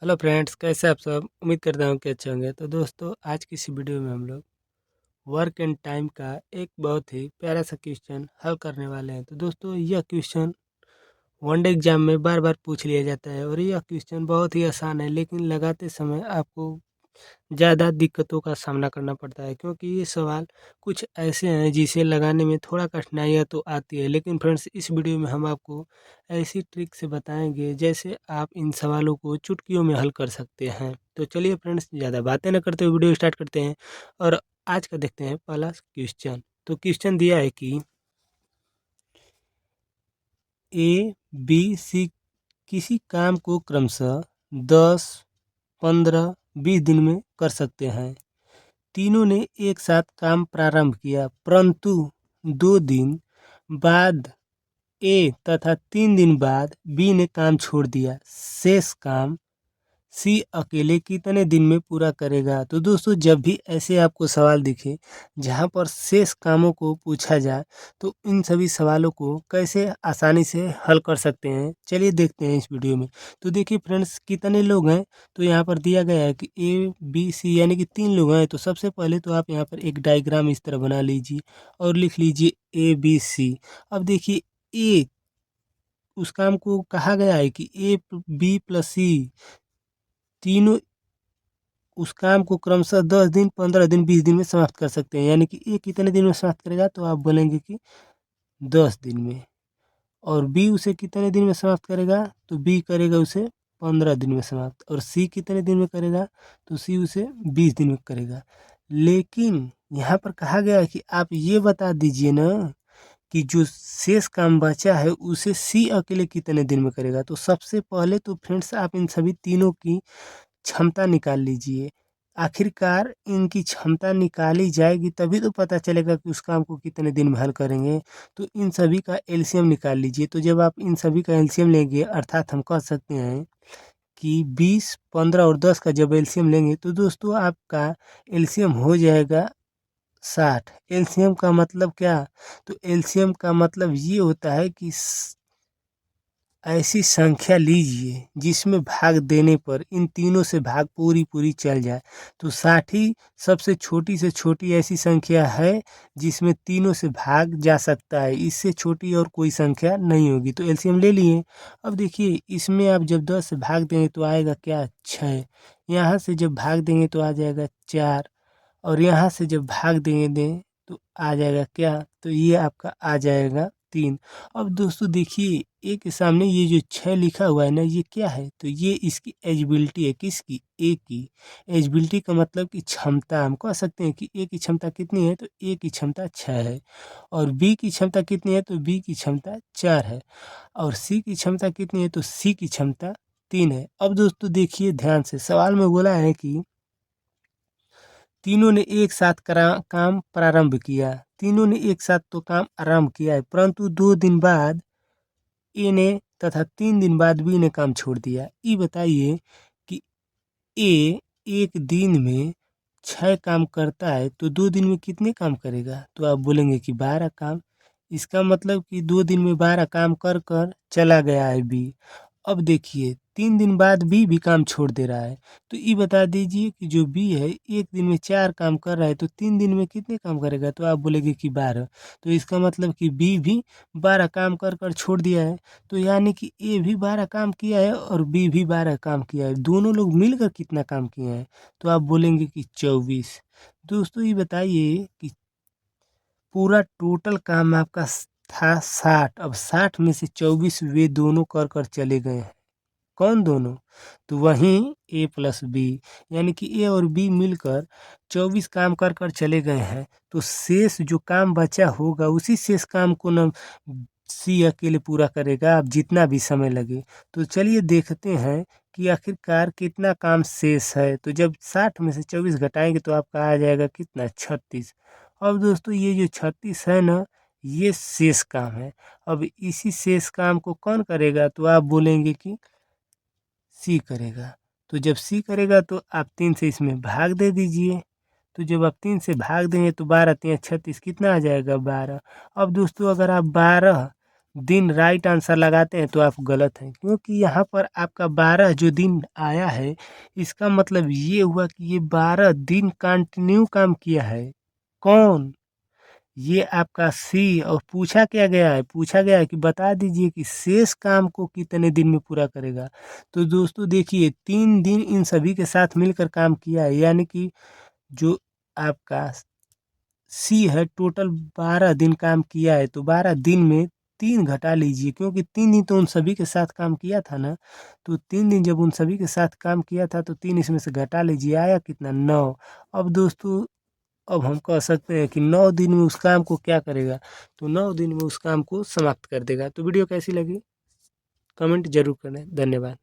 Hello friends, कैसे आप सब। उम्मीद करता हूँ कि अच्छे होंगे। तो दोस्तों, आज की इस वीडियो में हम लोग वर्क एंड टाइम का एक बहुत ही प्यारा सा क्वेश्चन हल करने वाले हैं। तो दोस्तों, यह क्वेश्चन वनडे एग्जाम में बार बार पूछ लिया जाता है और यह क्वेश्चन बहुत ही आसान है, लेकिन लगाते समय आपको ज़्यादा दिक्कतों का सामना करना पड़ता है, क्योंकि ये सवाल कुछ ऐसे हैं जिसे लगाने में थोड़ा कठिनाइयाँ तो आती है। लेकिन फ्रेंड्स, इस वीडियो में हम आपको ऐसी ट्रिक से बताएंगे जैसे आप इन सवालों को चुटकियों में हल कर सकते हैं। तो चलिए फ्रेंड्स, ज़्यादा बातें न करते हुए वीडियो स्टार्ट करते हैं और आज का देखते हैं पहला क्वेश्चन। तो क्वेश्चन दिया है कि ए बी सी किसी काम को क्रमशः 10, 15, 20 दिन में कर सकते हैं। तीनों ने एक साथ काम प्रारंभ किया, परंतु 2 दिन बाद ए तथा 3 दिन बाद बी ने काम छोड़ दिया। शेष काम सी अकेले कितने दिन में पूरा करेगा। तो दोस्तों, जब भी ऐसे आपको सवाल दिखे जहां पर शेष कामों को पूछा जाए, तो इन सभी सवालों को कैसे आसानी से हल कर सकते हैं, चलिए देखते हैं इस वीडियो में। तो देखिए फ्रेंड्स, कितने लोग हैं। तो यहाँ पर दिया गया है कि ए बी सी यानी कि 3 लोग हैं। तो सबसे पहले तो आप यहाँ पर एक डायग्राम इस तरह बना लीजिए और लिख लीजिए ए बी सी। अब देखिए, ए उस काम को कहा गया है कि ए बी प्लस सी तीनों उस काम को क्रमशः 10 दिन, 15 दिन, 20 दिन में समाप्त कर सकते हैं। यानी कि ए कितने दिन में समाप्त करेगा, तो आप बोलेंगे कि 10 दिन में। और बी उसे कितने दिन में समाप्त करेगा, तो बी करेगा उसे 15 दिन में समाप्त। और सी कितने दिन में करेगा, तो सी उसे 20 दिन में करेगा। लेकिन यहाँ पर कहा गया है कि आप ये बता दीजिए ना कि जो शेष काम बचा है उसे सी अकेले कितने दिन में करेगा। तो सबसे पहले तो फ्रेंड्स, आप इन सभी तीनों की क्षमता निकाल लीजिए। आखिरकार इनकी क्षमता निकाली जाएगी तभी तो पता चलेगा कि उस काम को कितने दिन में हल करेंगे। तो इन सभी का एलसीएम निकाल लीजिए। तो जब आप इन सभी का एलसीएम लेंगे, अर्थात हम कह सकते हैं कि 20, 15 और 10 का जब एलसीएम लेंगे, तो दोस्तों आपका एलसीएम हो जाएगा 60। एलसीएम का मतलब क्या, तो एलसीएम का मतलब ये होता है कि ऐसी संख्या लीजिए जिसमें भाग देने पर इन तीनों से भाग पूरी पूरी चल जाए। तो 60 ही सबसे छोटी से छोटी ऐसी संख्या है जिसमें तीनों से भाग जा सकता है। इससे छोटी और कोई संख्या नहीं होगी। तो एलसीएम ले लिए। अब देखिए, इसमें आप जब 10 से भाग देंगे तो आएगा क्या, 6। यहाँ से जब भाग देंगे तो आ जाएगा 4। और यहाँ से जब भाग देंगे तो आ जाएगा क्या, तो ये आपका आ जाएगा 3। अब दोस्तों देखिए, ए के सामने ये जो 6 लिखा हुआ है ना, ये क्या है, तो ये इसकी एजिबिलिटी है। किसकी, ए की। एजिबिलिटी का मतलब कि क्षमता। हम कह सकते हैं कि ए की क्षमता कितनी है, तो ए की क्षमता 6 है। और बी की क्षमता कितनी है, तो बी की क्षमता 4 है। और सी की क्षमता कितनी है, तो सी की क्षमता 3 है। अब दोस्तों देखिए ध्यान से, सवाल में बोला है कि तीनों ने एक साथ काम प्रारंभ किया। तीनों ने एक साथ तो काम आरंभ किया है, परंतु 2 दिन बाद ए ने तथा 3 दिन बाद बी ने काम छोड़ दिया। ये बताइए कि ए एक दिन में 6 काम करता है, तो 2 दिन में कितने काम करेगा, तो आप बोलेंगे कि 12 काम। इसका मतलब कि 2 दिन में 12 काम कर कर चला गया है बी। अब देखिए, 3 दिन बाद भी काम छोड़ दे रहा है। तो ये बता दीजिए कि जो बी है एक दिन में 4 काम कर रहा है, तो 3 दिन में कितने काम करेगा, तो आप बोलेंगे कि 12। तो इसका मतलब कि बी भी 12 काम कर कर छोड़ दिया है। तो यानी कि ए भी 12 काम किया है और बी भी 12 काम किया है। दोनों लोग मिलकर कितना काम किए हैं, तो आप बोलेंगे कि 24। दोस्तों ये बताइए कि पूरा टोटल काम आपका था 60। अब 60 में से 24 वे दोनों कर कर चले गए हैं। कौन दोनों, तो वहीं ए प्लस बी, यानी कि ए और बी मिलकर 24 काम कर कर चले गए हैं। तो शेष जो काम बचा होगा उसी शेष काम को न सी अकेले पूरा करेगा, अब जितना भी समय लगे। तो चलिए देखते हैं कि आखिरकार कितना काम शेष है। तो जब 60 में से 24 घटाएंगे तो आपका आ जाएगा कितना, 36। अब दोस्तों ये जो 36 है ना, ये शेष काम है। अब इसी शेष काम को कौन करेगा, तो आप बोलेंगे कि सी करेगा। तो जब सी करेगा तो आप 3 से इसमें भाग दे दीजिए। तो जब आप 3 से भाग देंगे तो 12 3 36 कितना आ जाएगा, 12। अब दोस्तों अगर आप 12 दिन राइट आंसर लगाते हैं तो आप गलत हैं, क्योंकि यहाँ पर आपका 12 जो दिन आया है इसका मतलब ये हुआ कि ये 12 दिन कंटिन्यू काम किया है। कौन? ये आपका सी। और पूछा क्या गया है? पूछा गया है कि बता दीजिए कि शेष काम को कितने दिन में पूरा करेगा। तो दोस्तों देखिए 3 दिन इन सभी के साथ मिलकर काम किया है, यानी कि जो आपका सी है टोटल 12 दिन काम किया है, तो 12 दिन में 3 घटा लीजिए, क्योंकि 3 दिन तो उन सभी के साथ काम किया था ना। तो 3 दिन जब उन सभी के साथ काम किया था तो 3 इसमें से घटा लीजिए, आया कितना? 9। अब दोस्तों अब हम कह सकते हैं कि 9 दिन में उस काम को क्या करेगा? तो 9 दिन में उस काम को समाप्त कर देगा। तो वीडियो कैसी लगी कमेंट जरूर करें। धन्यवाद।